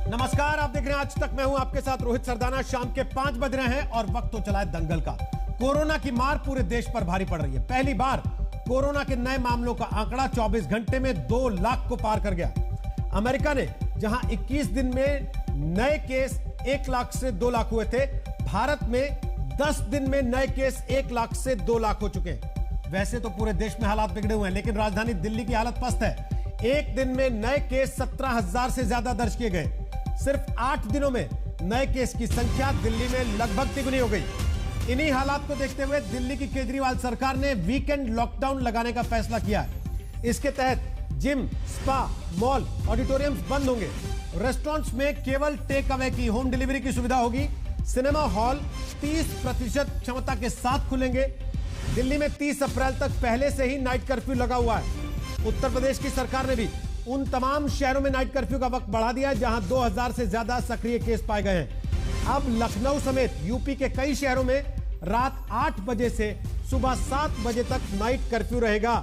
नमस्कार, आप देख रहे हैं आज तक। मैं हूं आपके साथ रोहित सरदाना। शाम के 5 बज रहे हैं और वक्त तो चला है दंगल का। कोरोना की मार पूरे देश पर भारी पड़ रही है। पहली बार कोरोना के नए मामलों का आंकड़ा 24 घंटे में 2 लाख को पार कर गया। अमेरिका ने जहां 21 दिन में नए केस 1 लाख से 2 लाख हुए थे, भारत में 10 दिन में नए केस 1 लाख से 2 लाख हो चुके हैं। वैसे तो पूरे देश में हालात बिगड़े हुए हैं, लेकिन राजधानी दिल्ली की हालत पस्त है। एक दिन में नए केस 17,000 से ज्यादा दर्ज किए गए। सिर्फ 8 दिनों में नए केस की संख्या दिल्ली में लगभग तिगुनी हो गई। इन्हीं हालात को देखते हुए दिल्ली की केजरीवाल सरकार ने वीकेंड लॉकडाउन लगाने का फैसला किया है। इसके तहत जिम, स्पा, मॉल, ऑडिटोरियम्स बंद होंगे। रेस्टोरेंट्स में केवल टेक अवे की होम डिलीवरी की सुविधा होगी। सिनेमा हॉल 30% क्षमता के साथ खुलेंगे। दिल्ली में 30 अप्रैल तक पहले से ही नाइट कर्फ्यू लगा हुआ है। उत्तर प्रदेश की सरकार ने भी उन तमाम शहरों में नाइट कर्फ्यू का वक्त बढ़ा दिया है जहां 2000 से ज्यादा सक्रिय केस पाए गए हैं। अब लखनऊ समेत यूपी के कई शहरों में रात 8 बजे से सुबह 7 बजे तक नाइट कर्फ्यू रहेगा।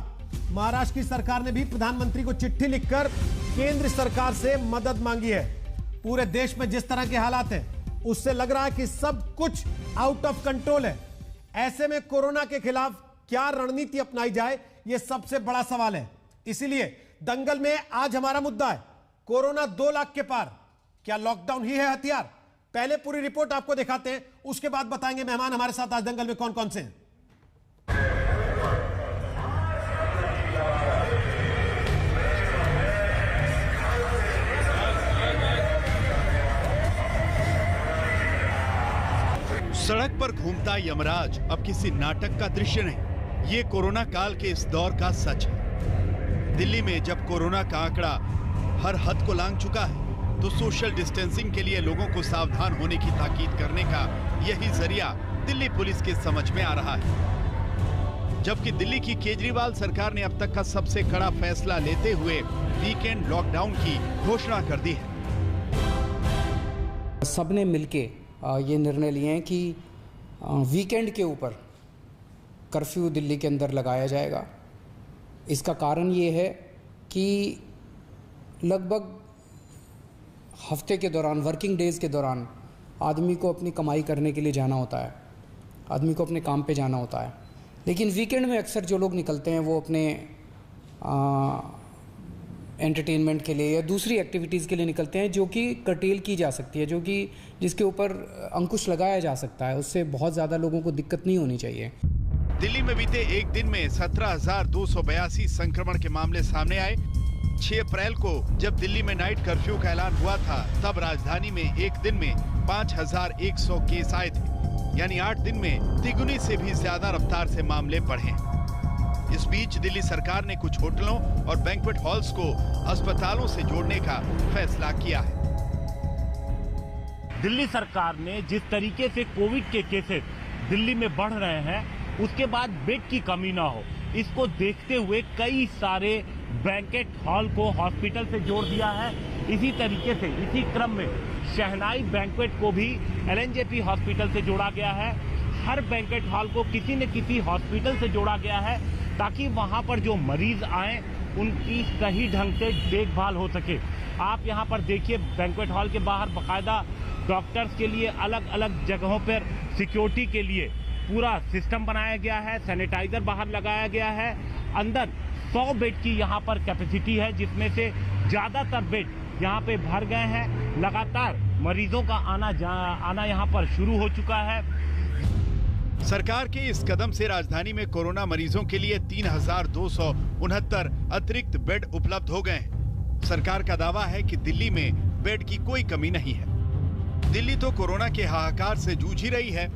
महाराष्ट्र की सरकार ने भी प्रधानमंत्री को चिट्ठी लिखकर केंद्र सरकार से मदद मांगी है। पूरे देश में जिस तरह के हालात हैं, उससे लग रहा है कि सब कुछ आउट ऑफ कंट्रोल है। ऐसे में कोरोना के खिलाफ क्या रणनीति अपनाई जाए, यह सबसे बड़ा सवाल है। इसीलिए दंगल में आज हमारा मुद्दा है कोरोना 2 लाख के पार। क्या लॉकडाउन ही है हथियार? पहले पूरी रिपोर्ट आपको दिखाते हैं, उसके बाद बताएंगे मेहमान हमारे साथ आज दंगल में कौन कौन से हैं। सड़क पर घूमता यमराज अब किसी नाटक का दृश्य नहीं, ये कोरोना काल के इस दौर का सच है। दिल्ली में जब कोरोना का आंकड़ा हर हद को लांघ चुका है, तो सोशल डिस्टेंसिंग के लिए लोगों को सावधान होने की ताकीद करने का यही जरिया दिल्ली पुलिस के समझ में आ रहा है। जबकि दिल्ली की केजरीवाल सरकार ने अब तक का सबसे कड़ा फैसला लेते हुए वीकेंड लॉकडाउन की घोषणा कर दी है। सबने मिलके ये निर्णय लिए हैं कि वीकेंड के ऊपर कर्फ्यू दिल्ली के अंदर लगाया जाएगा। इसका कारण ये है कि लगभग हफ्ते के दौरान, वर्किंग डेज़ के दौरान आदमी को अपनी कमाई करने के लिए जाना होता है, आदमी को अपने काम पे जाना होता है। लेकिन वीकेंड में अक्सर जो लोग निकलते हैं वो अपने एंटरटेनमेंट के लिए या दूसरी एक्टिविटीज़ के लिए निकलते हैं, जो कि कर्टेल की जा सकती है, जो कि जिसके ऊपर अंकुश लगाया जा सकता है। उससे बहुत ज़्यादा लोगों को दिक्कत नहीं होनी चाहिए। दिल्ली में बीते एक दिन में 17,282 संक्रमण के मामले सामने आए। 6 अप्रैल को जब दिल्ली में नाइट कर्फ्यू का ऐलान हुआ था, तब राजधानी में एक दिन में 5,100 केस आए थे, यानी 8 दिन में तिगुनी से भी ज्यादा रफ्तार से मामले बढ़े। इस बीच दिल्ली सरकार ने कुछ होटलों और बैंक्वेट हॉल्स को अस्पतालों से जोड़ने का फैसला किया है। दिल्ली सरकार ने जिस तरीके से कोविड के केसेस दिल्ली में बढ़ रहे हैं, उसके बाद बेड की कमी ना हो, इसको देखते हुए कई सारे बैंकेट हॉल को हॉस्पिटल से जोड़ दिया है। इसी तरीके से इसी क्रम में शहनाई बैंक्वेट को भी एलएनजेपी हॉस्पिटल से जोड़ा गया है। हर बैंकेट हॉल को किसी न किसी हॉस्पिटल से जोड़ा गया है, ताकि वहां पर जो मरीज आए उनकी सही ढंग से देखभाल हो सके। आप यहां पर देखिए, बैंक्वेट हॉल के बाहर बाकायदा डॉक्टर्स के लिए अलग अलग जगहों पर सिक्योरिटी के लिए पूरा सिस्टम बनाया गया है। सैनिटाइजर बाहर लगाया गया है। अंदर 100 बेड की यहाँ पर कैपेसिटी है, जिसमें से ज़्यादातर बेड यहाँ पे भर गए हैं। लगातार मरीजों का आना यहाँ पर शुरू हो चुका है। सरकार के इस कदम से राजधानी में कोरोना मरीजों के लिए 3,269 अतिरिक्त बेड उपलब्ध हो गए हैं। सरकार का दावा है कि दिल्ली में बेड की कोई कमी नहीं है। दिल्ली तो कोरोना के हाहाकार से जूझ ही रही है।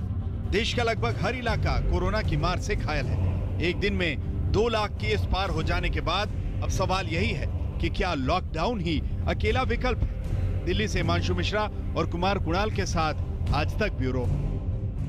देश का लगभग हर इलाका कोरोना की मार से घायल है। एक दिन में 2 लाख केस पार हो जाने के बाद अब सवाल यही है कि क्या लॉकडाउन ही अकेला विकल्प है। दिल्ली से हिमांशु मिश्रा और कुमार कुणाल के साथ आज तक ब्यूरो।